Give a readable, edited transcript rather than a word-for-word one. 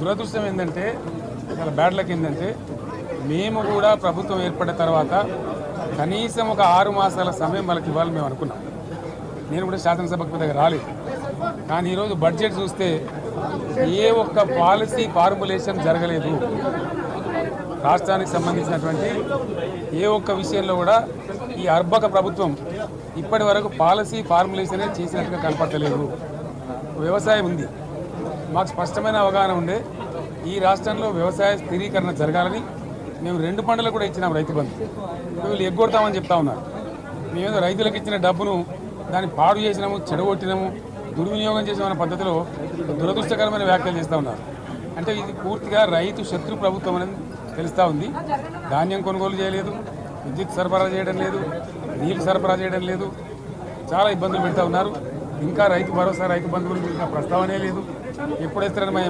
దురదృష్టం ఏంటంటే చాలా బ్యాడ్ లక్ ఏంటంటే మేము కూడా ప్రభుత్వం ఏర్పడిన తర్వాత కనీసం ఒక 6 మాసాల సమయం వాళ్ళకి ఇవ్వాలని మేము అనుకున్నాం. నేను కూడా శాసనసభకు దగ్గర రాలేదు. కానీ ఈరోజు బడ్జెట్ చూస్తే ఏ ఒక్క పాలసీ ఫార్ములేషన్ జరగలేదు. రాష్ట్రానికి సంబంధించినటువంటి ఏ ఒక్క విషయంలో కూడా ఈ అర్బక ప్రభుత్వం ఇప్పటి వరకు పాలసీ ఫార్ములేషనే చేసినట్టుగా కనపడలేదు. వ్యవసాయం ఉంది, మాకు స్పష్టమైన అవగాహన ఉండే ఈ రాష్ట్రంలో వ్యవసాయ స్థిరీకరణ జరగాలని మేము 2 పంటలు కూడా ఇచ్చినాం రైతు బంధు. వీళ్ళు ఎగ్గొడతామని చెప్తా ఉన్నారు. మేమేదో రైతులకు ఇచ్చిన డబ్బును దాన్ని పాడు చేసినాము, చెడగొట్టినాము, దుర్వినియోగం చేసామన్న పద్ధతిలో దురదృష్టకరమైన వ్యాఖ్యలు చేస్తూ ఉన్నారు. అంటే ఇది పూర్తిగా రైతు శత్రు ప్రభుత్వం అనేది తెలుస్తూ ఉంది. ధాన్యం కొనుగోలు చేయలేదు, విద్యుత్ సరఫరా చేయడం లేదు, నీళ్లు సరఫరా చేయడం లేదు, చాలా ఇబ్బందులు పెడతా ఉన్నారు. ఇంకా రైతు భరోసా రైతు బంధు గురించి ఇంకా ప్రస్తావనే లేదు. ఎప్పుడేస్తారని